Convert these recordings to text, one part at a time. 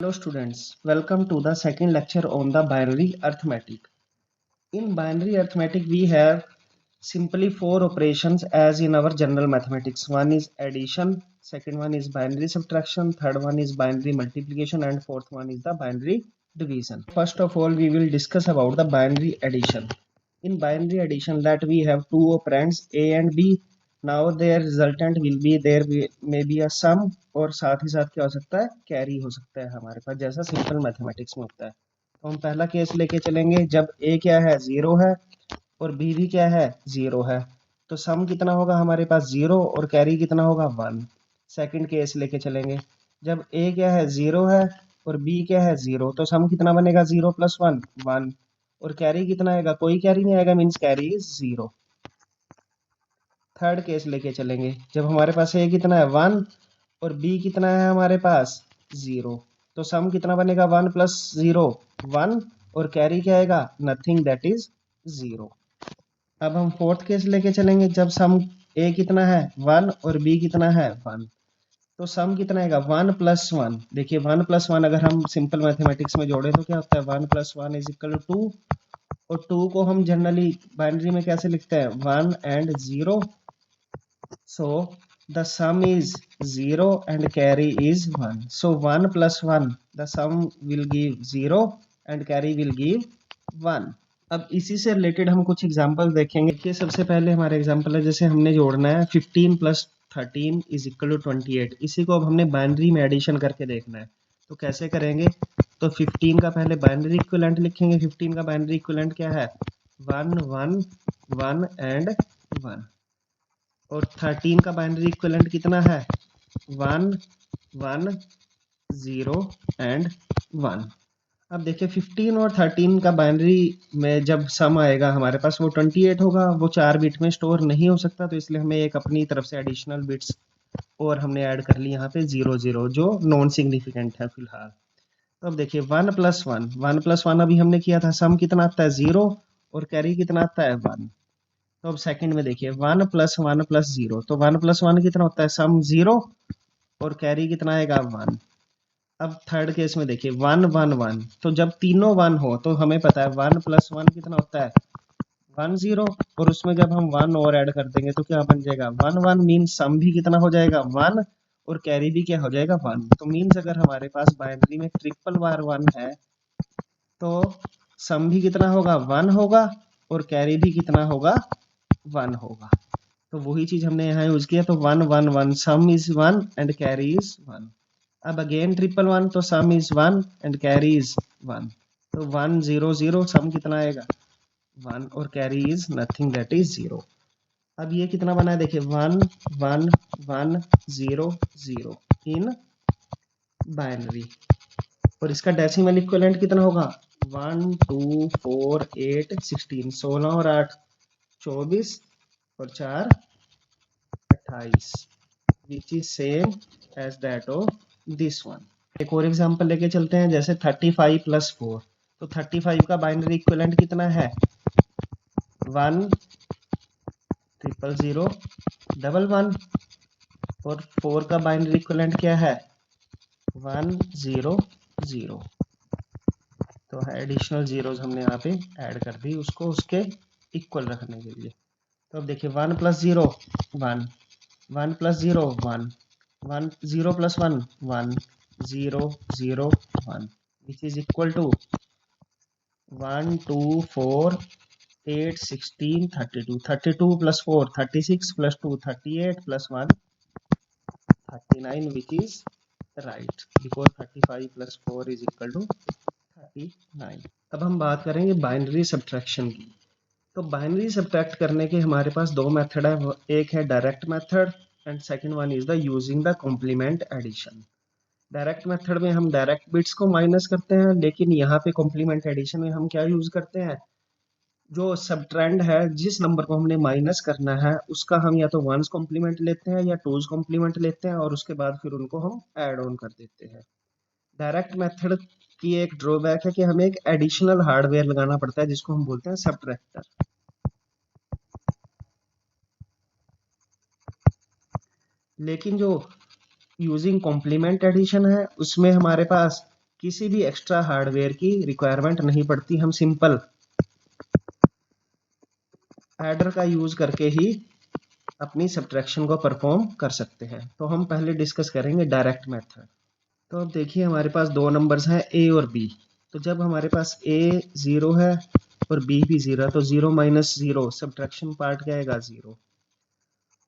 Hello students, welcome to the second lecture on the binary arithmetic. In binary arithmetic we have simply four operations as in our general mathematics. One is addition, second one is binary subtraction, third one is binary multiplication and fourth one is the binary division. First of all we will discuss about the binary addition. In binary addition that we have two operands A and B. Now their resultant will be there may be a sum और साथ ही साथ क्या हो सकता है carry हो सकता है हमारे पास जैसा सिंपल मैथमेटिक्स में होता है। तो हम पहला केस लेके चलेंगे जब A क्या है 0 है और B भी क्या है 0 है तो सम कितना होगा हमारे पास 0 और कैरी कितना होगा 1। सेकंड केस लेके चलेंगे जब A क्या है 0 है और B क्या है 0 तो सम कितना बनेगा 0 + 1 1 और कैरी कितना आएगा कोई कैरी नहीं आएगा means carry is 0। Third case लेके चलेंगे जब हमारे पास A कितना है 1 और B कितना है हमारे पास 0 तो सम कितना बनेगा 1 + 0 1 और कैरी क्या आएगा नथिंग दैट इज 0। अब हम फोर्थ केस लेके चलेंगे जब सम A कितना है 1 और B कितना है 1 तो सम कितना आएगा 1 + 1। देखिए 1 + 1 अगर हम सिंपल मैथमेटिक्स में जोड़े तो क्या होता है 1 + 1 = 2 और 2 को हम जनरली बाइनरी में कैसे लिखते हैं 1 and 0। So the sum is 0 and carry is 1. So 1 + 1 the sum will give 0 and carry will give 1। अब इसी से रिलेटेड हम कुछ एग्जांपल देखेंगे। देखिए सबसे पहले हमारे एग्जांपल है जैसे हमने जोड़ना है 15 + 13 = 28। इसी को अब हमने बाइनरी में एडिशन करके देखना है तो कैसे करेंगे तो 15 का पहले बाइनरी इक्विवेलेंट लिखेंगे। 15 का बाइनरी इक्विवेलेंट क्या है 1 1 1 and 1 और 13 का बाइनरी इक्विवेलेंट कितना है 1 1 0 and 1। अब देखिए 15 और 13 का बाइनरी में जब सम आएगा हमारे पास वो 28 होगा। वो 4 बिट में स्टोर नहीं हो सकता तो इसलिए हमें एक अपनी तरफ से एडिशनल बिट्स और हमने ऐड कर ली यहाँ पे 0 0 जो नॉन सिग्निफिकेंट है फिलहाल। तो अब देखिए 1 + 1 1 + 1 अभी हमने किया था सम कितना आता है 0 और कैरी कितना आता है 1। तो अब सेकंड में देखिए 1 + 1 + 0 तो 1 + 1 कितना होता है सम 0 और कैरी कितना आएगा 1। अब थर्ड केस में देखिए 1 1 1 तो जब तीनों 1 हो तो हमें पता है 1 + 1 कितना होता है 1 0 और उसमें जब हम 1 और ऐड कर देंगे तो क्या बन जाएगा 1 1 मीन्स सम भी कितना हो जाएगा 1 और कैरी भी क्या हो जाएगा 1। तो मीन्स अगर हमारे पास बाइनरी में ट्रिपल बार 1 है तो सम भी कितना होगा 1 होगा और कैरी भी कितना होगा 1 होगा। तो वही चीज हमने यहाँ यूज किया तो 1 1 1 सम इज 1 एंड कैरी इज 1। अब अगेन ट्रिपल 1 तो सम इज 1 एंड कैरी इज 1। तो 1 0 0 सम कितना आएगा 1 और carry is nothing that is 0। अब ये कितना बना है देखिए 1 1 1 0 0 इन बाइनरी और इसका डेसिमल इक्विवेलेंट कितना होगा 1 2 4 8 16 16 और 8 24 और 4 28 which is same as that of this one। एक और एग्जांपल लेके चलते हैं जैसे 35 + 4 तो 35 का बाइनरी इक्विवेलेंट कितना है 1 0 0 1 1 और 4 का बाइनरी इक्विवेलेंट क्या है 1 0 0। तो एडिशनल जीरोस हमने यहाँ पे ऐड कर दी उसको उसके इक्वल रखने के लिए। तो अब देखिए 1 + 0 1 1 + 0 1 1 0 + 1 1 0 0 1 which is equal to 1 2 4 8 16 32 32 + 4 36 + 2 38 + 1 39 which is right because 35 + 4 is equal to 39। अब हम बात करेंगे बाइनरी सब्ट्रैक्शन की। तो बाइनरी सब्ट्रैक्ट करने के हमारे पास दो मेथड है एक है direct method and second one is the using the complement addition. Direct method में हम डायरेक्ट बिट्स को माइनस करते हैं लेकिन यहाँ पे कॉम्प्लीमेंट एडिशन में हम क्या यूज करते हैं जो सबट्रेंड है जिस नंबर को हमने माइनस करना है उसका हम या तो वंस कॉम्प्लीमेंट लेते हैं या टूज कॉम्प्लीमेंट लेते हैं और उसके बाद फिर उनको हम ऐड ऑन कर देते हैं। डायरेक्ट मेथड की एक ड्रॉबैक है कि हमें एक एडिशनल हार्डवेयर लगाना पड़ता है जिसको हम बोलते हैं सबट्रैक्टर। लेकिन जो यूजिंग कॉम्प्लीमेंट एडिशन है उसमें हमारे पास किसी भी एक्स्ट्रा हार्डवेयर की रिक्वायरमेंट नहीं पड़ती, हम सिंपल एडर का यूज करके ही अपनी सब्ट्रैक्शन को परफॉर्म कर सकते हैं। तो हम पहले डिस्कस करेंगे डायरेक्ट मेथड। तो अब देखिए हमारे पास दो नंबर्स हैं ए और बी। तो जब हमारे पास ए 0 है और बी भी 0 है तो 0 माइनस 0 सब्ट्रैक्शन पार्ट क्या आएगा 0।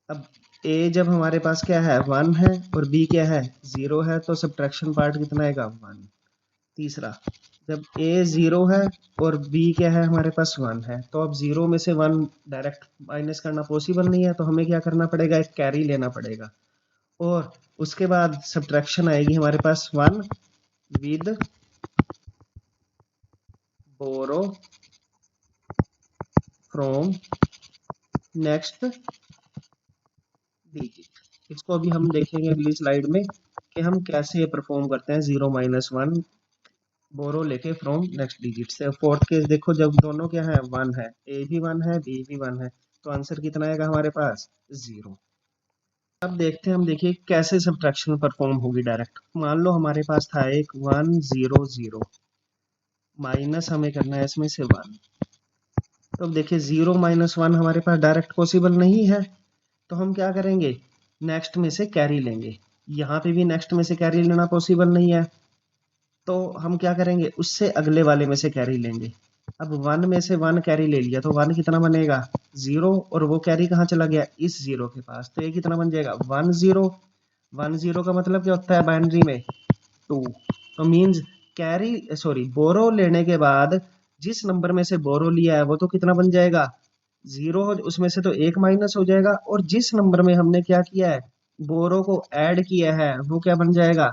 अब ए जब हमारे पास क्या है 1 है और बी क्या है 0 है तो सब्ट्रैक्शन पार्ट कितना आएगा 1। तीसरा, जब a 0 है और b क्या है हमारे पास 1 है तो अब 0 में से 1 डायरेक्ट माइनस करना पॉसिबल नहीं है, तो हमें क्या करना पड़ेगा, एक कैरी लेना पड़ेगा और उसके बाद सब्ट्रैक्शन आएगी हमारे पास 1 with borrow from next digit. इसको अभी हम देखेंगे अगली स्लाइड में कि हम कैसे परफॉर्म करते हैं 0 माइनस 1 बोरो लेके फ्रॉम नेक्स्ट डिजिट से। फोर्थ केस देखो, जब दोनों क्या है 1 है, ए भी 1 है बी भी 1 है तो आंसर कितना आएगा हमारे पास 0। अब देखते हैं हम, देखिए कैसे सब्ट्रैक्शन परफॉर्म होगी डायरेक्ट। मान लो हमारे पास था एक 1 0 0 माइनस हमें करना है इसमें से 1। तो अब देखिए 0 माइनस 1 हमारे पास डायरेक्ट पॉसिबल नहीं है, तो हम क्या करेंगे नेक्स्ट में से कैरी लेंगे। यहाँ पे भी नेक्स्ट में से कैरी लेना पॉसिबल नहीं है, तो हम क्या करेंगे उससे अगले वाले में से कैरी लेंगे। अब 1 में से 1 कैरी ले लिया तो 1 कितना बनेगा 0 और वो कैरी कहाँ चला गया इस 0 के पास, तो ये कितना बन जाएगा 1 0। 1 0 का मतलब क्या होता है बाइनरी में 2। तो मींस कैरी सॉरी बोरो लेने के बाद जिस नंबर में से बोरो लिया है वो तो कितना बन जाएगा 0, उसमें से तो 1 माइनस हो जाएगा और जिस नंबर में हमने क्या किया है बोरो को ऐड किया है वो क्या बन जाएगा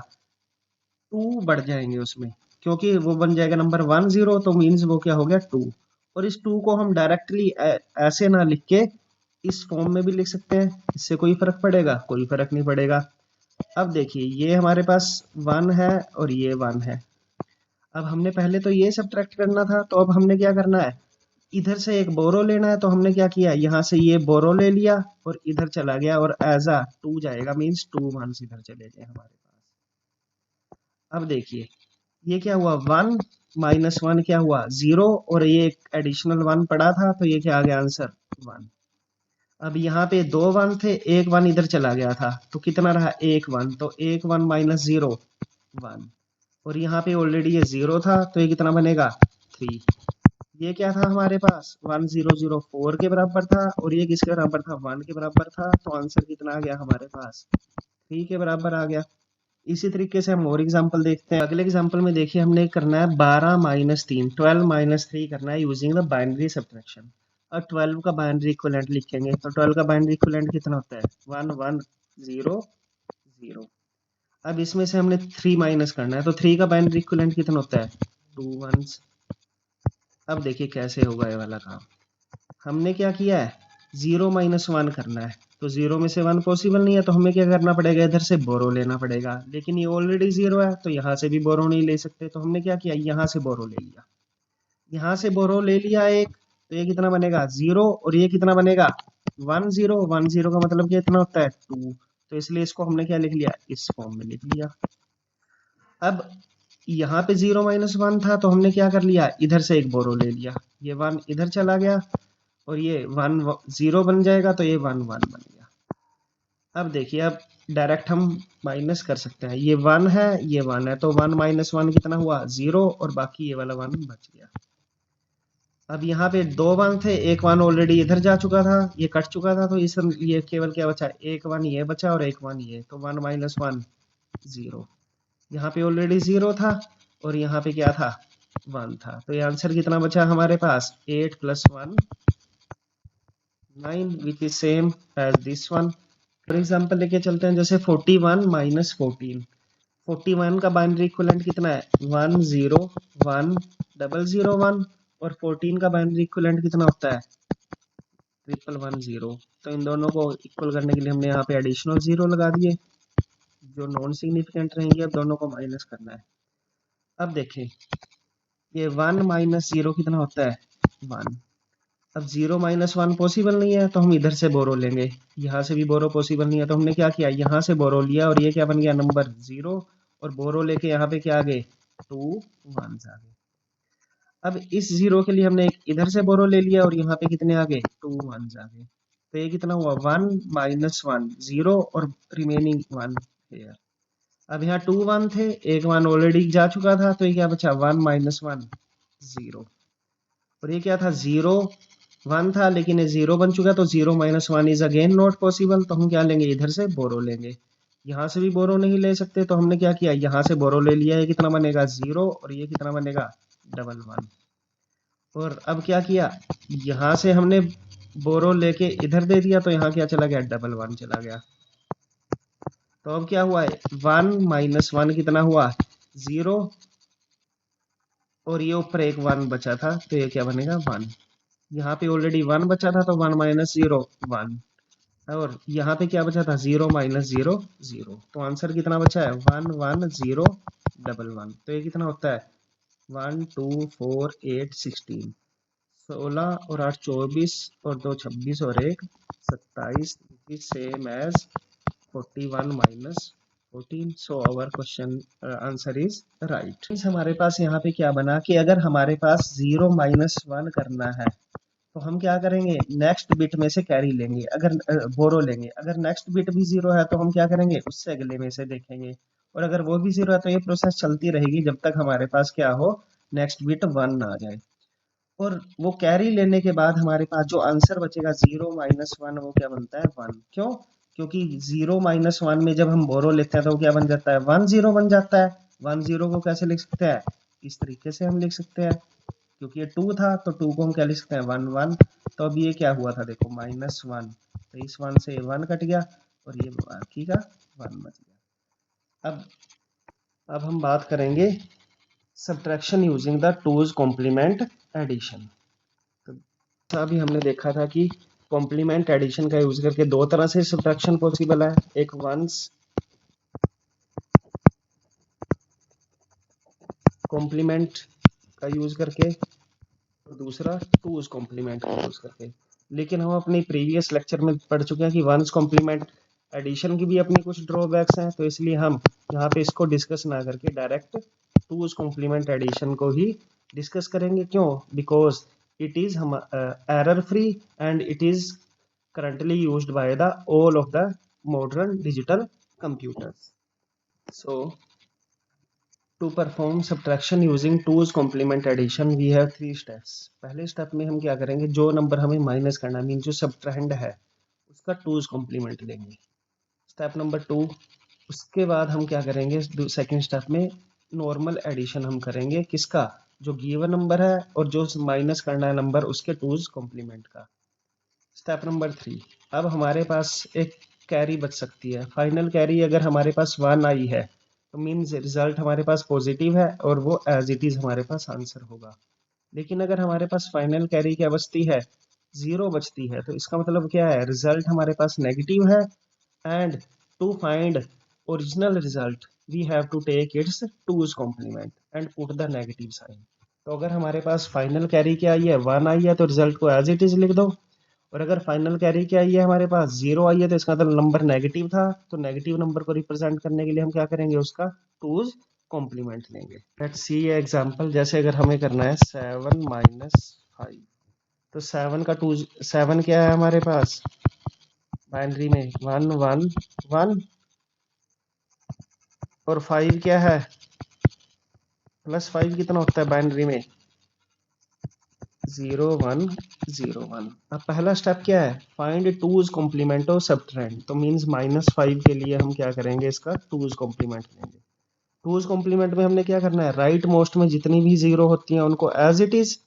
2 बढ़ जाएंगे उसमें, क्योंकि वो बन जाएगा नंबर 1 0 तो मीन्स वो क्या हो गया 2। और इस 2 को हम डायरेक्टली ऐसे ना लिख के इस फॉर्म में भी लिख सकते हैं, इससे कोई फर्क पड़ेगा, कोई फर्क नहीं पड़ेगा। अब देखिए ये हमारे पास 1 है और ये 1 है। अब हमने पहले तो ये सब्ट्रैक्ट करना था, तो अब हमने क्या करना है इधर से एक बोरो लेना है, तो हमने क्या किया यहाँ से ये बोरो ले लिया और इधर चला गया और एज आ 2 जाएगा, मीन्स 2 1 इधर चले गए हमारे पास। अब देखिए ये क्या हुआ 1 माइनस 1 क्या हुआ 0 और ये एडिशनल 1 पड़ा था तो ये क्या आ गया आंसर 1। अब यहाँ पे 2 1 थे, एक 1 इधर चला गया था तो कितना रहा 1 1, तो 1 1 माइनस 0 1 और यहाँ पे ऑलरेडी ये 0 था तो ये कितना बनेगा 3। ये क्या था हमारे पास 1 0 0 4 के बराबर था और ये किसके बराबर था 1 के बराबर था, तो आंसर कितना आ गया हमारे पास 3 के बराबर आ गया। इसी तरीके से हम और एग्जांपल देखते हैं। अगले एग्जांपल में देखिए हमने करना है 12 माइनस 3 12 माइनस 3 करना है यूजिंग द बाइनरी सब्ट्रैक्शन। और 12 का बाइनरी इक्विवेलेंट लिखेंगे तो 12 का बाइनरी इक्विवेलेंट कितना होता है 1 1 0 0। अब इसमें से हमने 3 माइनस करना है तो 3 का बाइनरी इक्विवेलेंट कितना होता है 2 1। अब देखिए कैसे होगा ये वाला काम। हमने क्या किया है 0 माइनस 1 करना है, तो 0 में से 1 पॉसिबल नहीं है तो हमें क्या करना पड़ेगा इधर से बोरो लेना पड़ेगा, लेकिन ये ऑलरेडी 0 है तो यहाँ से भी बोरो नहीं ले सकते, तो हमने क्या किया यहाँ से बोरो ले लिया। यहाँ से बोरो ले लिया एक, तो ये कितना बनेगा 0 और ये कितना बनेगा 1 0। 1 0 का मतलब कितना होता है 2, तो इसलिए इसको हमने क्या लिख लिया इस फॉर्म में लिख लिया। अब यहाँ पे 0 माइनस 1 था तो हमने क्या कर लिया इधर से एक बोरो ले लिया, ये 1 इधर चला गया और ये 1 0 बन जाएगा तो ये 1 1 बन गया। अब देखिए अब डायरेक्ट हम माइनस कर सकते हैं, ये 1 है ये 1 है तो 1 माइनस 1 कितना हुआ 0 और बाकी ये वाला 1 बच गया। अब यहाँ पे 2 1 थे, एक 1 ऑलरेडी इधर जा चुका था, ये कट चुका था, तो इस ये केवल क्या बचा एक 1 ये बचा और एक 1 ये, तो 1 माइनस 1 0। यहाँ पे ऑलरेडी 0 था और यहाँ पे क्या था 1 था, तो ये आंसर कितना बचा हमारे पास 8 plus 1 9 which is same as this one. For example लेके चलते हैं जैसे 41 माइनस 14। 41 का बाइनरी इक्विवेलेंट कितना है 1 0 1 0 0 1 और 14 का बाइनरी इक्विवेलेंट कितना होता है 1 1 1 0। तो इन दोनों को इक्वल करने के लिए हमने यहाँ पे एडिशनल 0 लगा दिए जो नॉन सिग्निफिकेंट रहेंगे, अब दोनों को माइनस करना है। अब देखें ये 1 माइनस 0 कितना होता है 1। अब 0 माइनस 1 पॉसिबल नहीं है तो हम इधर से बोरो लेंगे, यहाँ से भी बोरो पॉसिबल नहीं है तो हमने क्या किया यहाँ से बोरो लिया और ये क्या बन गया नंबर 0 और बोरो लेके यहाँ पे क्या आ गए 2 1s आ गए। अब इस 0 के लिए हमने एक इधर से बोरो ले लिया और यहाँ पे कितने आ गए 2 1s आ गए। तो ये कितना हुआ 1 माइनस 1 0 और रिमेनिंग 1 हेयर। अब यहाँ 2 1 थे, एक 1 ऑलरेडी जा चुका था, तो ये क्या बचा 1 माइनस 1 0। और ये क्या था 0 1 था, लेकिन ये 0 बन चुका, तो 0 minus 1 is again not possible. तो हम क्या लेंगे इधर से बोरो लेंगे। यहाँ से भी बोरो नहीं ले सकते, तो हमने क्या किया यहाँ से बोरो ले लिया। ये कितना बनेगा 0 और ये कितना बनेगा डबल 1। और अब क्या किया यहाँ से हमने बोरो लेके इधर दे दिया, तो यहाँ क्या चला गया डबल 1 चला गया। तो अब क्या हुआ है 1 माइनस 1 कितना हुआ 0, और ये ऊपर एक 1 बचा था, तो ये क्या बनेगा 1। यहाँ पे ऑलरेडी 1 बचा था, तो 1 माइनस 0 1। और यहाँ पे क्या बचा था 0 माइनस 0 0। तो आंसर कितना बचा है 1 1 0 डबल 1। तो ये कितना होता है 1 2 4 8 16। 16 और 8 24 और 2 26 और 1 27, same as 41 minus 14। So our question answer is right. हमारे पास यहाँ पे क्या बना कि अगर हमारे पास 0 माइनस 1 करना है, तो हम क्या करेंगे नेक्स्ट बिट में से कैरी लेंगे, अगर बोरो लेंगे। अगर नेक्स्ट बिट भी 0 है, तो हम क्या करेंगे उससे अगले में से देखेंगे। और अगर वो भी 0 है, तो ये प्रोसेस चलती रहेगी जब तक हमारे पास क्या हो नेक्स्ट बिट 1 ना आ जाए। और वो कैरी लेने के बाद हमारे पास जो आंसर बचेगा 0 माइनस 1, वो क्या बनता है 1। क्यों? क्योंकि 0 माइनस 1 में जब हम बोरो लेते हैं, तो क्या बन जाता है 1 0 बन जाता है। 1 0 को कैसे लिख सकते हैं इस तरीके से हम लिख सकते हैं, क्योंकि ये 2 था, तो 2 को हम क्या लिख सकते हैं 1 1। तो अब ये क्या हुआ था देखो माइनस 1, तो इस 1 से 1 कट गया और ये बाकी का 1 बच गया। अब हम बात करेंगे subtraction using the two's complement addition. तो अभी हमने देखा था कि कॉम्प्लीमेंट एडिशन का यूज करके दो तरह से सब्ट्रैक्शन पॉसिबल है, एक वंस कॉम्प्लीमेंट का यूज करके और दूसरा टूज कॉम्प्लीमेंट का यूज करके। लेकिन हम अपने प्रीवियस लेक्चर में पढ़ चुके हैं कि वंस कॉम्प्लीमेंट एडिशन की भी अपनी कुछ ड्रॉबैक्स हैं, तो इसलिए हम यहाँ पे इसको डिस्कस ना करके डायरेक्ट टूज कॉम्प्लीमेंट एडिशन को ही डिस्कस करेंगे। क्यों? बिकॉज इट इज हम error free and it is currently used by the all of the modern digital computers. So to perform subtraction using 2's complement addition we have 3 steps. पहले step में हम क्या करेंगे, जो number हमें minus करना mean जो सबट्रेंड है उसका 2's complement लेंगे, स्टेप नंबर 2। उसके बाद हम क्या करेंगे सेकंड स्टेप में नॉर्मल एडिशन हम करेंगे, किसका जो गिवन नंबर है और जो माइनस करना है नंबर उसके 2's complement का। स्टेप नंबर 3, अब हमारे पास एक कैरी बच सकती है, फाइनल कैरी अगर हमारे पास 1 आई है तो मीन्स रिजल्ट हमारे पास पॉजिटिव है और वो एज इट इज हमारे पास आंसर होगा। लेकिन अगर हमारे पास फाइनल कैरी क्या बचती है 0 बचती है, तो इसका मतलब क्या है रिजल्ट हमारे पास नेगेटिव है and to find original result we have to take its two's complement and put the negative sign. तो अगर हमारे पास फाइनल कैरी क्या आई है 1 आई है, तो रिजल्ट को एज इट इज लिख दो। और अगर फाइनल कैरी क्या आई है हमारे पास 0 आई है, तो इसका मतलब नंबर नेगेटिव था, तो नेगेटिव नंबर को रिप्रेजेंट करने के लिए हम क्या करेंगे उसका टूज कॉम्प्लीमेंट लेंगे। लेट्स सी एग्जांपल, जैसे अगर हमें करना है 7 माइनस 5, तो 7 का टूज 7 क्या है हमारे पास बाइनरी में 1 1 1, और 5 क्या है प्लस 5 कितना होता है बाइनरी में 0 1 0 1। अब पहला स्टेप क्या है फाइंड टूज कॉम्प्लीमेंट ऑफ सबट्रेंड, तो मींस -5 के लिए हम क्या करेंगे इसका टूज कॉम्प्लीमेंट लेंगे। टूज कॉम्प्लीमेंट में हमने क्या करना है राइट मोस्ट में जितनी भी 0 होती हैं उनको एज इट इज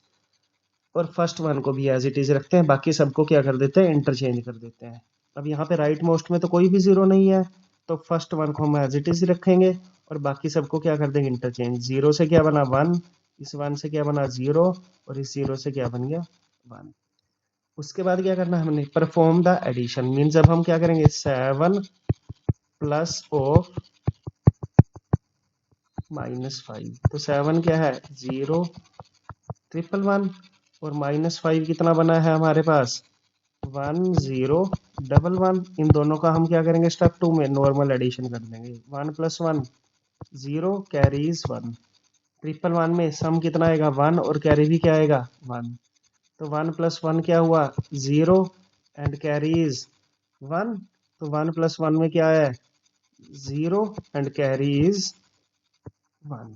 और फर्स्ट वन को भी एज इट इज रखते हैं, बाकी सबको क्या कर देते हैं इंटरचेंज कर देते हैं। अब यहाँ पे राइट मोस्ट में तो कोई भी 0 नहीं है, तो फर्स्ट वन को हम एज इट इज रखेंगे और बाकी सबको क्या कर देंगे इंटरचेंज। 0 से क्या बना 1, इस 1 से क्या बना 0 और इस 0 से क्या बन गया 1। उसके बाद क्या करना है हमने परफॉर्म द एडिशन, मीन जब हम क्या करेंगे 7 प्लस ऑफ -5, तो 7 क्या है 0 ट्रिपल 1 और -5 कितना बना है हमारे पास 1 0 डबल 1। इन दोनों का हम क्या करेंगे स्टेप 2 में नॉर्मल एडिशन कर देंगे। 1 + 1 0 कैरीज 1 ट्रिपल वन में सम कितना आएगा 1 और कैरी भी क्या आएगा 1। तो 1 + 1 क्या हुआ 0 एंड कैरी इज 1। तो 1 + 1 में क्या है 0 एंड कैरी इज 1।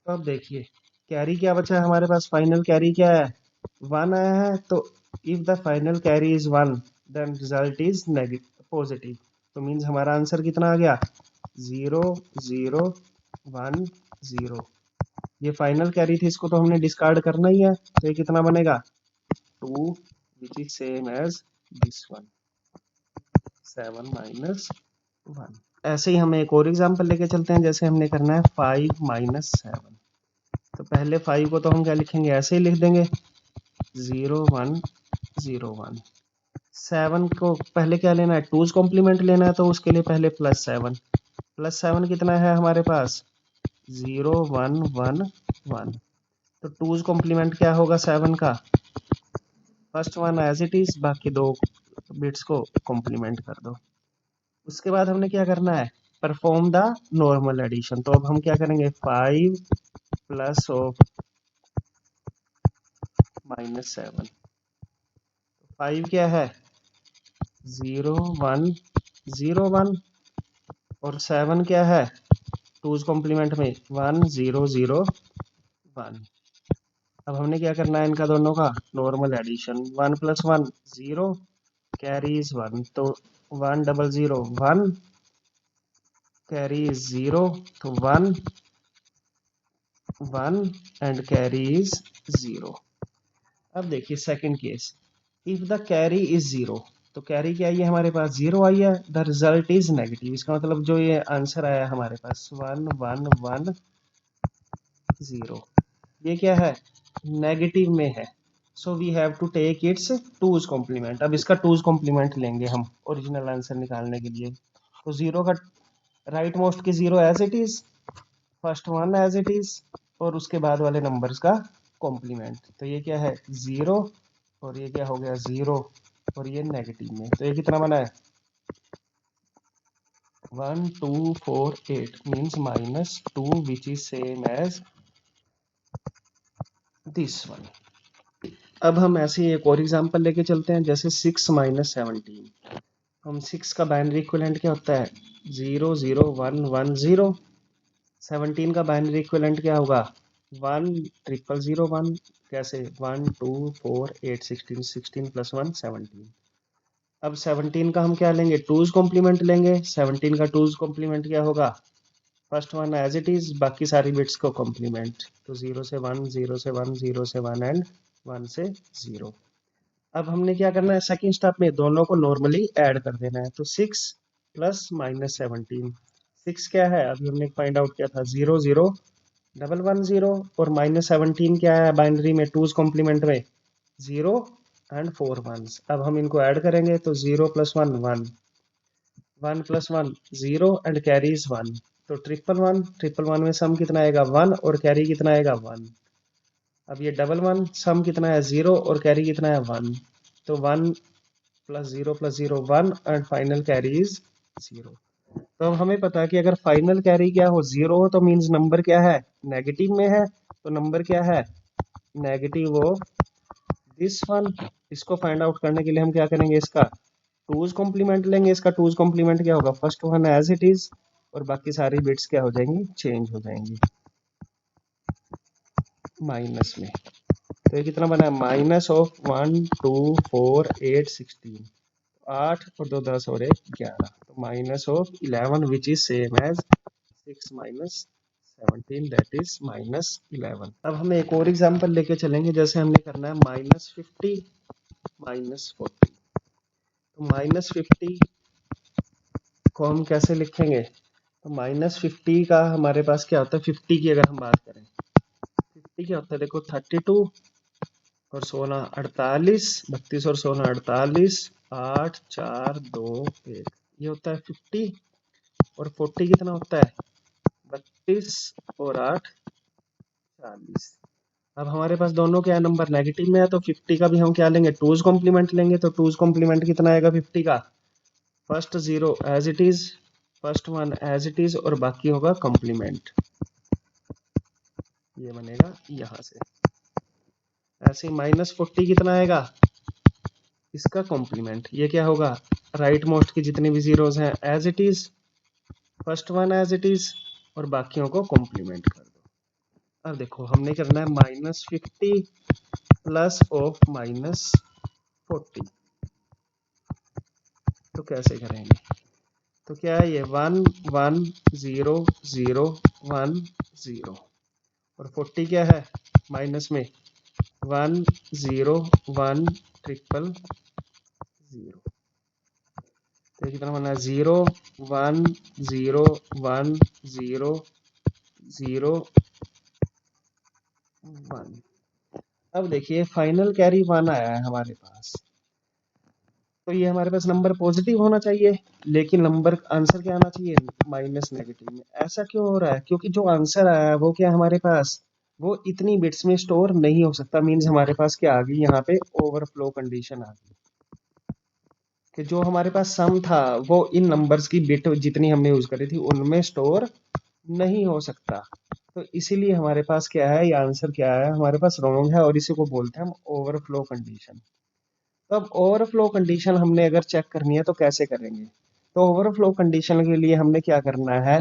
तो अब देखिए कैरी क्या बचा है हमारे पास, फाइनल कैरी क्या है 1 आया है। तो if the final carry is 1 then result is negative positive. तो मीन्स हमारा आंसर कितना आ गया 0 0 1 0। ये फाइनल कैरी थी, इसको तो हमने डिस्कार्ड करना ही है। तो ये कितना बनेगा 2 which is same as this one 7 - 1। ऐसे ही हम एक और एग्जांपल लेके चलते हैं। जैसे हमने करना है 5 - 7। तो पहले 5 को तो हम क्या लिखेंगे ऐसे ही लिख देंगे 0 1 0 1। 7 को पहले क्या लेना है 2's कॉम्प्लीमेंट लेना है। तो उसके लिए पहले +7 +7 कितना है हमारे पास 0 1 1 1। तो 2's कॉम्प्लीमेंट क्या होगा 7 का first one as it is, बाकी दो बिट्स को कॉम्प्लीमेंट कर दो। उसके बाद हमने क्या करना है परफॉर्म द नॉर्मल एडिशन। तो अब हम क्या करेंगे 5 प्लस ऑफ -7। 5 क्या है 0 1 0 1 और 7 क्या है 2's कॉम्प्लीमेंट में 1 0 0 1। अब हमने क्या करना है इनका दोनों का नॉर्मल एडिशन। 1 + 1 0 carry is 1। तो 1 0 0 1 कैरी इज 0। तो 1 1 एंड कैरी इज 0। अब देखिए second case if the carry is 0। तो कैरी क्या आई है हमारे पास 0 आई है, द रिजल्ट इज नेगेटिव। इसका मतलब जो ये आंसर आया हमारे पास 1 1 1 0 ये क्या है नेगेटिव में है। So we have to take its 2's complement. अब इसका 2's कॉम्प्लीमेंट लेंगे हम ओरिजिनल आंसर निकालने के लिए। तो 0 का राइट मोस्ट की 0 as it is, first one as it is और उसके बाद वाले नंबर्स का कॉम्प्लीमेंट। तो ये क्या है 0 और ये क्या हो गया 0 और ये नेगेटिव में। तो ये कितना बना है 1 2 4 8 means -2 which is same as this one. अब हम ऐसे ही एक और एग्जांपल लेके चलते हैं। जैसे 6 - 17। हम 6 का बाइनरी इक्विवेलेंट क्या होता है 0 0 1 1 0। 17 का बाइनरी इक्विवेलेंट क्या होगा 1 0 0 1। कैसे 1 2 4 8 16 16 + 1 17। अब 17 का हम क्या लेंगे 2's कॉम्प्लीमेंट लेंगे। 17 का 2's कॉम्प्लीमेंट क्या होगा first one as it is, बाकी सारी बिट्स को कॉम्प्लीमेंट। तो 0 से 1 0 से 1 0 से 1 एंड 1 से 0। अब हमने क्या करना है सेकंड स्टेप में दोनों को नॉर्मली ऐड कर देना है। तो 6 प्लस -17। 6 क्या है अभी हमने फाइंड आउट किया था 0 0 1 1 0 और -17 क्या है बाइनरी में 2's कॉम्प्लीमेंट में 0 एंड 4 1s। अब हम इनको ऐड करेंगे तो 0 + 1 1 1 + 1 0 एंड कैरी इज 1। तो 1 में सम कितना आएगा 1 और कैरी कितना आएगा 1। अब ये 1 सम कितना है 0 और कैरी कितना है 1। तो 1 + 0 + 0 1 एंड फाइनल कैरी इज 0। तो अब हमें पता है कि अगर फाइनल कैरी क्या हो 0 हो तो मीन्स नंबर क्या है नेगेटिव में है। तो नंबर क्या है नेगेटिव ऑफ दिस वन। इसको फाइंड आउट करने के लिए हम क्या करेंगे इसका 2's कॉम्प्लीमेंट लेंगे। इसका 2's कॉम्प्लीमेंट क्या होगा first one as it is और बाकी सारी बिट्स क्या हो जाएंगी चेंज हो जाएंगी माइनस में। तो ये कितना बना है -1 2 4 8 16। 8 और 2 10 और 1 11। तो -11 which is same as 6 - 17 that is -11। अब हम एक और एग्जांपल लेके चलेंगे। जैसे हमने करना है -50 -40। तो -50 को हम कैसे लिखेंगे तो -50 का हमारे पास क्या होता है 50 की अगर हम बात करें 50 क्या होता है देखो 32 और 16 48 32 और 16 48 8 4 2 1 ये होता है 50। और 40 कितना होता है 32 और 8 40। अब हमारे पास दोनों क्या नंबर नेगेटिव में है तो 50 का भी हम क्या लेंगे 2's कॉम्प्लीमेंट लेंगे। तो 2's कॉम्प्लीमेंट कितना आएगा 50 का first 0 as it is, first one as it is और बाकी होगा कॉम्प्लीमेंट। ये बनेगा यहाँ से। ऐसे -40 कितना आएगा, इसका कॉम्प्लीमेंट। ये क्या होगा, राइट मोस्ट की जितनी भी जीरोज हैं as it is, first one as it is, और बाकियों को कॉम्प्लीमेंट कर दो। अब देखो हमने करना है -50 प्लस ऑफ -40। तो कैसे करेंगे, तो क्या है ये 1 1 0 0 1 0, और 40 क्या है माइनस में 1 0 1 ट्रिपल 0। तो कितना बना, 0 1 0 1 0 0 1। अब देखिए फाइनल कैरी 1 आया है हमारे पास, तो ये हमारे पास नंबर पॉजिटिव होना चाहिए, लेकिन नंबर आंसर क्या आना चाहिए, माइनस नेगेटिव में। ऐसा क्यों हो रहा है, क्योंकि जो आंसर आया है वो क्या हमारे पास, वो इतनी बिट्स में स्टोर नहीं हो सकता। मींस हमारे पास क्या आ गई यहाँ पे, ओवरफ्लो कंडीशन आ गई कि जो हमारे पास सम था वो इन नंबर्स की बिट जितनी हमने यूज करी थी उनमें स्टोर नहीं हो सकता। तो इसीलिए हमारे पास क्या है, ये आंसर क्या है हमारे पास रॉन्ग है, और इसी को बोलते हैं हम ओवरफ्लो कंडीशन। तो अब ओवरफ्लो कंडीशन हमने अगर चेक करनी है तो कैसे करेंगे, तो ओवरफ्लो कंडीशन के लिए हमने क्या करना है,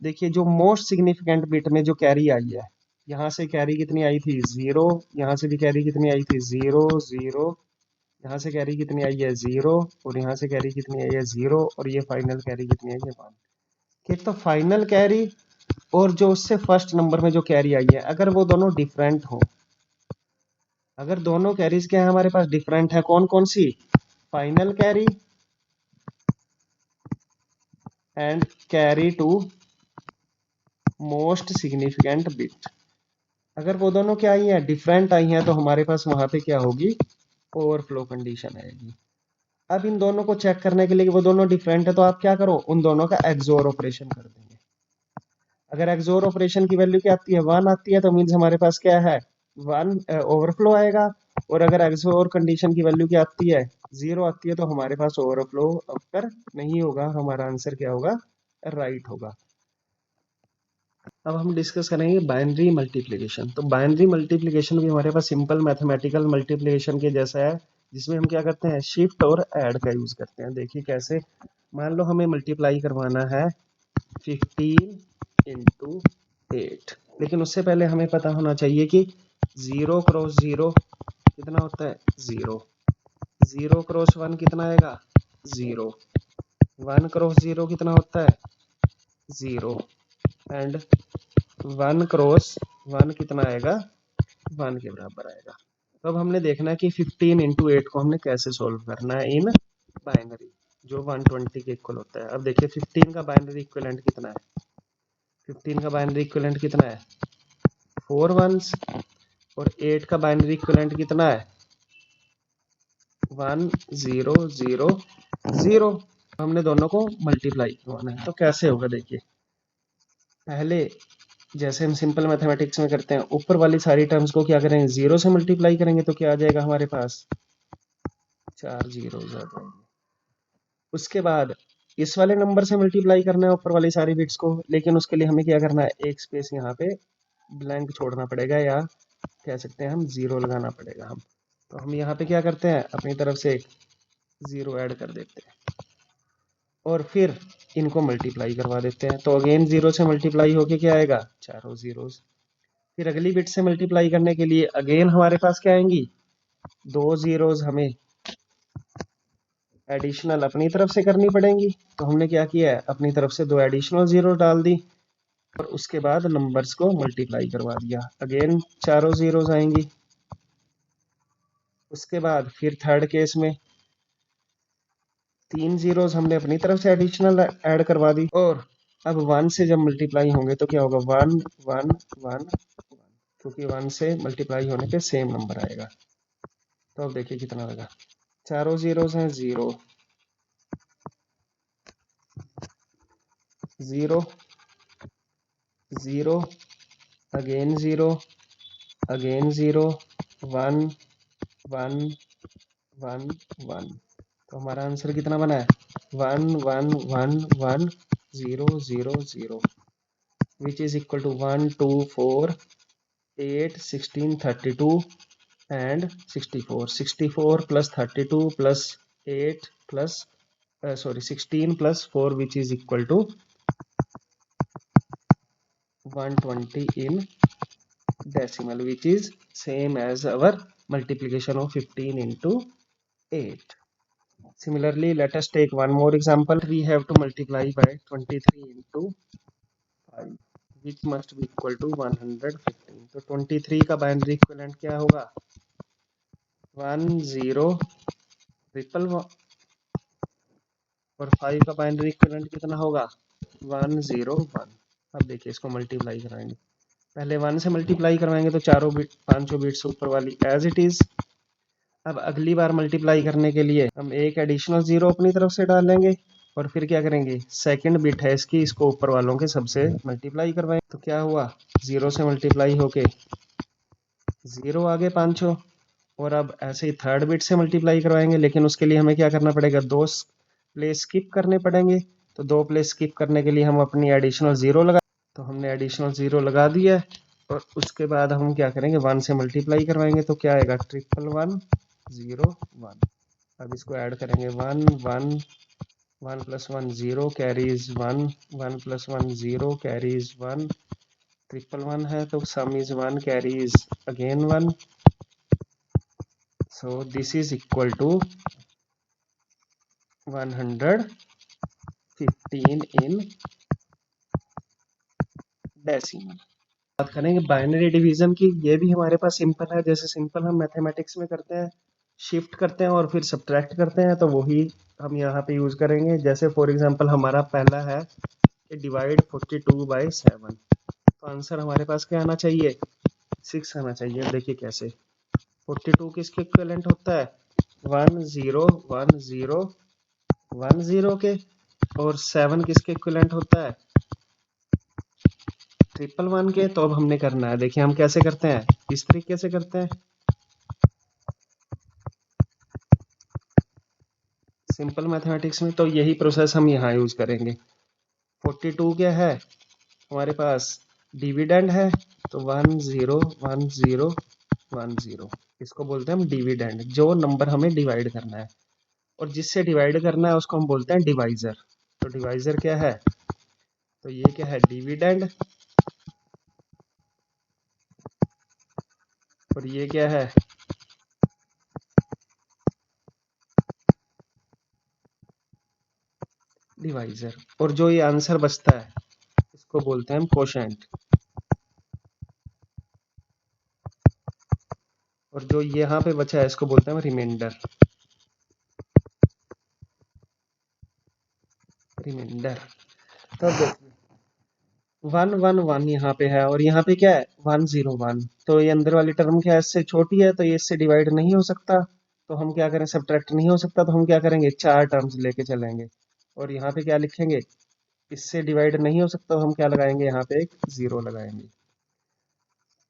देखिए जो मोस्ट सिग्निफिकेंट बिट में जो कैरी आई है, यहाँ से कैरी कितनी आई थी 0, यहाँ से भी कैरी कितनी आई थी 0 0, यहाँ से कैरी कितनी आई है 0, और यहाँ से कैरी कितनी आई है 0, और ये फाइनल कैरी कितनी आई है 1। ठीक, तो फाइनल कैरी और जो उससे फर्स्ट नंबर में जो कैरी आई है, अगर वो दोनों डिफरेंट हो, अगर दोनों कैरीज क्या है हमारे पास डिफरेंट है, कौन कौन सी, final carry and carry to most significant bit, अगर वो दोनों क्या आई हैं डिफरेंट आई हैं, तो हमारे पास वहां पे क्या होगी, ओवरफ्लो कंडीशन आएगी। अब इन दोनों को चेक करने के लिए कि वो दोनों डिफरेंट है, तो आप क्या करो, उन दोनों का एक्सोर ऑपरेशन कर देंगे। अगर एक्सोर ऑपरेशन की वैल्यू क्या आती है 1 आती है, तो मीन्स हमारे पास क्या है 1 ओवरफ्लो आएगा। और अगर एक्सोर कंडीशन की वैल्यू क्या आती है 0 आती है, तो हमारे पास ओवरफ्लो अक्कर नहीं होगा, हमारा आंसर क्या होगा, राइट होगा। अब हम डिस्कस करेंगे बाइनरी मल्टीप्लिकेशन। तो बाइनरी मल्टीप्लिकेशन भी हमारे पास सिंपल मैथमेटिकल मल्टीप्लिकेशन के जैसा है, जिसमें हम क्या करते हैं, शिफ्ट और ऐड का यूज करते हैं। देखिए कैसे, मान लो हमें मल्टीप्लाई करवाना है 15 इंटू 8, लेकिन उससे पहले हमें पता होना चाहिए कि 0 क्रॉस 0 कितना होता है 0, 0 क्रॉस 1 कितना आएगा 0, 1 क्रॉस 0 कितना होता है 0, एंड 1 क्रॉस 1 कितना आएगा 1 के बराबर आएगा। तो अब हमने देखना है कि 15 इंटू 8 को हमने कैसे सोल्व करना है इन बाइनरी, जो 120 के इक्वल होता है। अब देखिए 15 का बाइनरी इक्विवेलेंट कितना है, 15 का बाइनरी इक्विवेलेंट कितना है 4 वंस, और 8 का बाइनरी इक्विवेलेंट कितना है 1 0 0 0। हमने दोनों को मल्टीप्लाई करवाना है, तो कैसे होगा देखिए, पहले जैसे हम सिंपल मैथमेटिक्स में करते हैं, ऊपर वाली सारी टर्म्स को क्या करेंगे 0 से मल्टीप्लाई करेंगे, तो क्या आ जाएगा हमारे पास 4 जीरो आ जाएंगे। उसके बाद इस वाले नंबर से मल्टीप्लाई करना है ऊपर वाली सारी बिट्स को, लेकिन उसके लिए हमें क्या करना है, एक स्पेस यहाँ पे ब्लैंक छोड़ना पड़ेगा, या कह सकते हैं हम 0 लगाना पड़ेगा हम। तो हम यहाँ पे क्या करते हैं, अपनी तरफ से एक 0 ऐड कर देते हैं, और फिर इनको मल्टीप्लाई करवा देते हैं। तो अगेन 0 से मल्टीप्लाई होके क्या आएगा, चारों जीरोस। फिर अगली बिट से मल्टीप्लाई करने के लिए अगेन हमारे पास क्या आएंगी, 2 जीरोस हमें एडिशनल अपनी तरफ से करनी पड़ेंगी। तो हमने क्या किया है, अपनी तरफ से 2 एडिशनल जीरो डाल दी, और उसके बाद नंबर्स को मल्टीप्लाई करवा दिया, अगेन चारों जीरोस आएंगी। उसके बाद फिर थर्ड केस में 3 जीरोस हमने अपनी तरफ से एडिशनल ऐड करवा दी, और अब 1 से जब मल्टीप्लाई होंगे तो क्या होगा 1 1 1 1, क्योंकि 1 से मल्टीप्लाई होने पे सेम नंबर आएगा। तो अब देखिए कितना लगा, चारों जीरोस हैं 0 0 0, अगेन 0 अगेन 0 1 1 1 1। तो हमारा आंसर कितना बना है 1 1 1 1 0 0 0, which is equal to 1 2 4 8, 16, 32 and 64. 64 plus 32 plus 8 plus 16 plus 4, which is equal to 120 in decimal, which is same as our multiplication of 15 into 8. Similarly, let us take one more example. We have to multiply by 23 into 5, which must be equal to 115. तो 23 का binary equivalent क्या होगा? 1 0 triple, और 5 का binary equivalent कितना होगा? 1 0 1. अब देखिए इसको मल्टीप्लाई कराएंगे, पहले 1 से मल्टीप्लाई करवाएंगे तो चारों बिट, पांचों बिट्स ऊपर वाली एज इट इज। अब अगली बार मल्टीप्लाई करने के लिए हम एक एडिशनल 0 अपनी तरफ से डालेंगे और फिर क्या करेंगे, सेकंड बिट है इसकी, इसको ऊपर वालों के सबसे मल्टीप्लाई करवाएंगे। तो क्या हुआ, 0 से मल्टीप्लाई होके 0 आगे पांचों, और अब ऐसे ही थर्ड बिट से मल्टीप्लाई करवाएंगे, लेकिन उसके लिए हमें क्या करना पड़ेगा, 2 प्लेस स्किप करने पड़ेंगे। तो 2 प्लेस स्किप करने के लिए हम अपनी एडिशनल 0 लगा, तो हमने एडिशनल 0 लगा दिया है। और उसके बाद हम क्या करेंगे, 1 से मल्टीप्लाई करवाएंगे तो क्या आएगा, 111 0 1। अब इसको ऐड करेंगे, 1 1 1 प्लस 1 0 कैरीज 1, 1 प्लस 1 0 कैरीज 1, 111 है तो सम is 1 carries again 1। So this is equal to 115 in decimal. बात करेंगे बाइनरी डिवीजन की, ये भी हमारे पास सिंपल है, जैसे सिंपल हम मैथमेटिक्स में करते हैं, शिफ्ट करते हैं और फिर सब्ट्रैक्ट करते हैं, तो वही हम यहाँ पे यूज करेंगे। जैसे फॉर एग्जांपल हमारा पहला है कि डिवाइड 42 बाई 7, तो आंसर हमारे पास क्या आना चाहिए, 6 आना चाहिए। देखिए कैसे, 42 किसके इक्विवेलेंट होता है, 1 0 1 0 1 0 के, और 7 किसके इक्विवेलेंट होता है, 111 के। तो अब हमने करना है, देखिए हम कैसे करते हैं, इस तरीके से करते हैं सिंपल मैथमेटिक्स में, तो यही प्रोसेस हम यहाँ यूज करेंगे। 42 क्या है हमारे पास, डिविडेंड है, तो 1 0 1 0 1 0, इसको बोलते हैं हम डिविडेंड, जो नंबर हमें डिवाइड करना है, और जिससे डिवाइड करना है उसको हम बोलते हैं डिवाइजर। तो डिवाइजर क्या है, तो ये क्या है, डिविडेंड, और ये क्या है, डिवाइजर। और जो ये आंसर बचता है इसको बोलते हैं हम कोशेंट, और जो यहाँ पे बचा है इसको बोलते हैं हम रिमाइंडर। रिमाइंडर, तो देखिए 1 1 1 यहाँ पे है, और यहाँ पे क्या है 1 0 1, तो ये अंदर वाली टर्म क्या है, इससे छोटी है, तो ये इससे डिवाइड नहीं हो सकता, तो हम क्या करें, सब्ट्रैक्ट नहीं हो सकता, तो हम क्या करेंगे, 4 टर्म्स लेके चलेंगे, और यहाँ पे क्या लिखेंगे, इससे डिवाइड नहीं हो सकता, तो हम क्या लगाएंगे, यहाँ पे एक 0 लगाएंगे।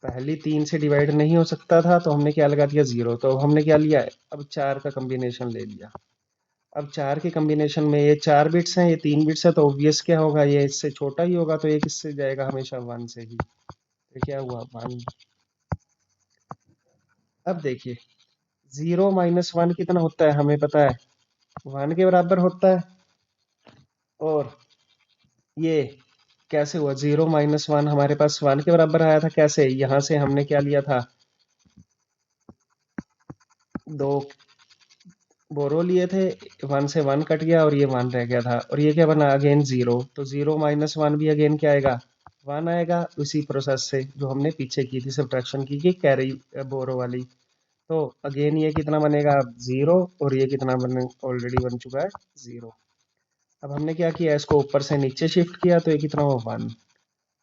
पहली 3 से डिवाइड नहीं हो सकता था तो हमने क्या लगा दिया, 0, तो हमने क्या लिया है, अब 4 का कम्बिनेशन ले लिया। अब 4 के कम्बिनेशन में ये 4 बिट्स हैं, ये 3 बिट्स है, तो ऑब्वियस क्या होगा, ये इससे छोटा ही होगा, तो ये किससे जाएगा, हमेशा 1 से ही। तो क्या हुआ, 1। अब देखिए 0 माइनस 1 कितना होता है, हमें पता है 1 के बराबर होता है, और ये कैसे हुआ, 0 माइनस 1 हमारे पास 1 के बराबर आया था, कैसे, यहाँ से हमने क्या लिया था, 2 बोरो लिए थे, 1 से 1 कट गया और ये 1 रह गया था, और ये क्या बना, अगेन 0, तो 0 माइनस 1 भी अगेन क्या आएगा, 1 आएगा, उसी प्रोसेस से जो हमने पीछे की थी सब्ट्रैक्शन की कैरी बोरो वाली। तो अगेन ये कितना बनेगा, 0, और ये कितना बने, ऑलरेडी बन चुका है 0। अब हमने क्या किया, इसको ऊपर से नीचे शिफ्ट किया, तो ये कितना हो, 1।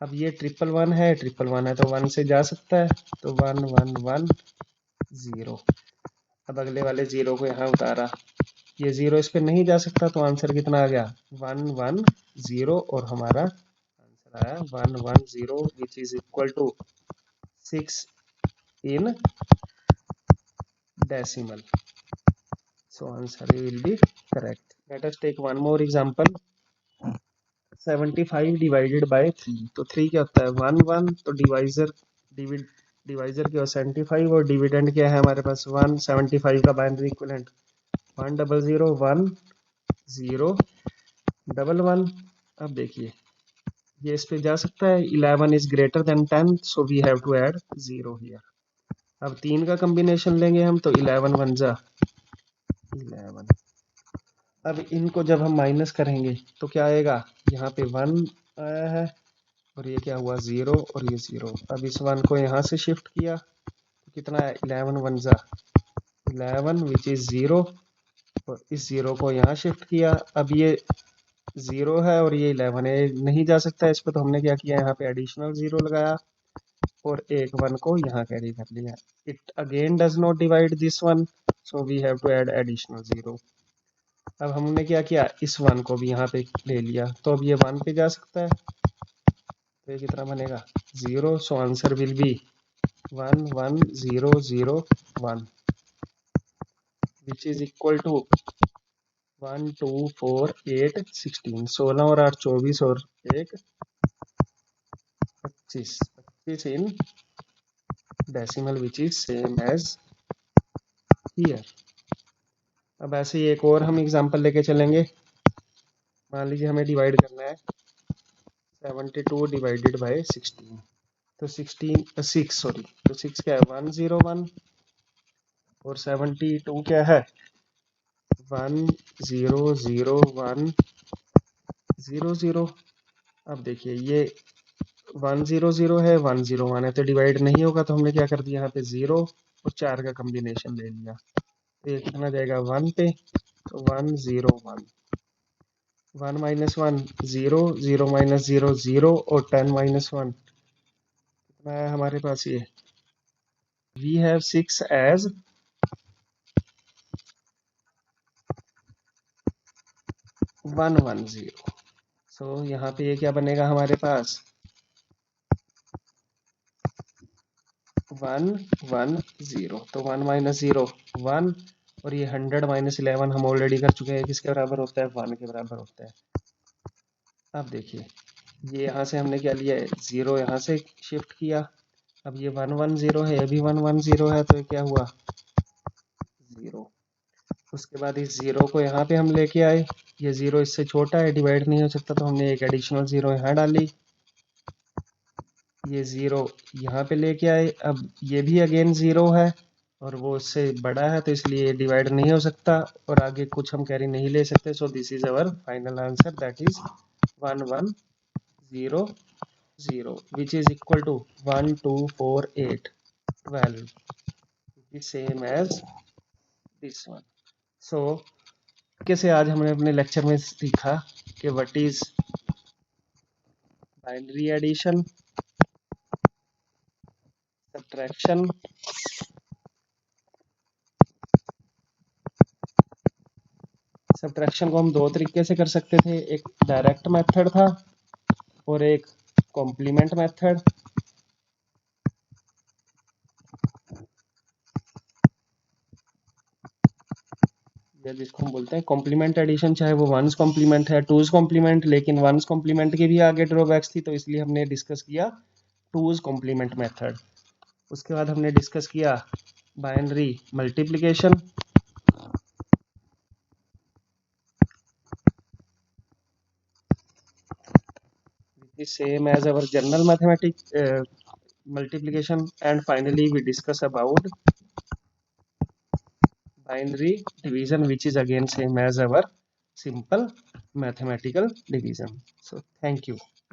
अब ये 111 है, 111 है, तो 1 से जा सकता है, तो 1 1 1 0। अब अगले वाले 0 को यहाँ उतारा, ये 0 इस पे नहीं जा सकता, तो आंसर कितना आ गया, 1 1 0, और हमारा आंसर आया 1 1 0, which is equal to 6 in decimal. So answer will be correct. Let us take one more example. 75 divided by 3, तो 3 क्या होता है, 1 1, तो डिवाइजर डिवाइजर क्या 75 और डिविडेंड क्या है हमारे पास 1। 75 का बाइनरी इक्विवेलेंट 100011011। अब देखिए ये इस पे जा सकता है, 11 is greater than 10, so we have to add 0 here. अब 3 का कॉम्बिनेशन लेंगे हम तो 11 1 जा 11। अब इनको जब हम माइनस करेंगे तो क्या आएगा, यहाँ पे 1 आया है और ये क्या हुआ 0 और ये 0। अब इस 1 को यहाँ से शिफ्ट किया तो कितना है 11 1 जा 11 विच इज 0, और इस 0 को यहाँ शिफ्ट किया। अब ये 0 है और ये 11 है, नहीं जा सकता इस पर, तो हमने क्या किया यहाँ पे एडिशनल 0 लगाया और एक 1 को यहाँ कैरी कर लिया। It again does not divide this one, so we have to add additional 0। अब हमने क्या किया, इस 1 को भी यहाँ पे ले लिया, तो अब ये 1 पे जा सकता है, तो ये कितना बनेगा 0, so answer will be 1 1 0 0 1 which is equal to 1 2 4 8 16। 16 और 8 24 और 1 25 25 in decimal which is same as here. अब ऐसे ही एक और हम एग्जांपल लेके चलेंगे। मान लीजिए हमें डिवाइड करना है 72 डिवाइडेड बाय 16, तो 16 6 सॉरी, तो 6 क्या है 101 और 72 क्या है 100100। अब देखिए ये 100 है 101 है, तो डिवाइड नहीं होगा, तो हमने क्या कर दिया यहाँ पे 0 और 4 का कॉम्बिनेशन ले लिया, तो ये कितना जाएगा 1 पे, तो 101 1 माइनस 1 0 0 माइनस 0 0 और 10 माइनस 1 कितना है हमारे पास, ये वी हैव 6 एज 110। सो यहाँ पे ये क्या बनेगा हमारे पास 110, तो 1 माइनस 0 1, और ये 100 माइनस 11 हम ऑलरेडी कर चुके हैं, किसके बराबर होता है 1 के बराबर होता है। अब देखिए ये यहाँ से हमने क्या लिया है 0 यहाँ से शिफ्ट किया, अब ये 110 है, ये भी 110 है, तो ये क्या हुआ 0। उसके बाद इस 0 को यहाँ पे हम लेके आए, ये 0 इससे छोटा है, डिवाइड नहीं हो सकता, तो हमने एक एडिशनल 0 यहाँ डाली, ये 0 यहाँ पे लेके आए। अब ये भी अगेन 0 है और वो इससे बड़ा है, तो इसलिए ये डिवाइड नहीं हो सकता और आगे कुछ हम कैरी नहीं ले सकते, so this is our final answer, that is 1100 which is equal to 1248 12, which is same as this one. So कैसे आज हमने अपने लेक्चर में सीखा कि what is binary addition, subtraction, subtraction को हम दो तरीके से कर सकते थे, एक डायरेक्ट मेथड था और एक कॉम्प्लीमेंट मेथड। या जिसको हम बोलते हैं कॉम्प्लीमेंट एडिशन, चाहे वो वंस कॉम्प्लीमेंट है टूज कॉम्प्लीमेंट, लेकिन वंस कॉम्प्लीमेंट के भी आगे ड्रॉबैक्स थी, तो इसलिए हमने डिस्कस किया टूज कॉम्प्लीमेंट मेथड। उसके बाद हमने डिस्कस किया binary multiplication, same as our general mathematics multiplication, and finally we discuss about binary division, which is again same as our simple mathematical division. So thank you.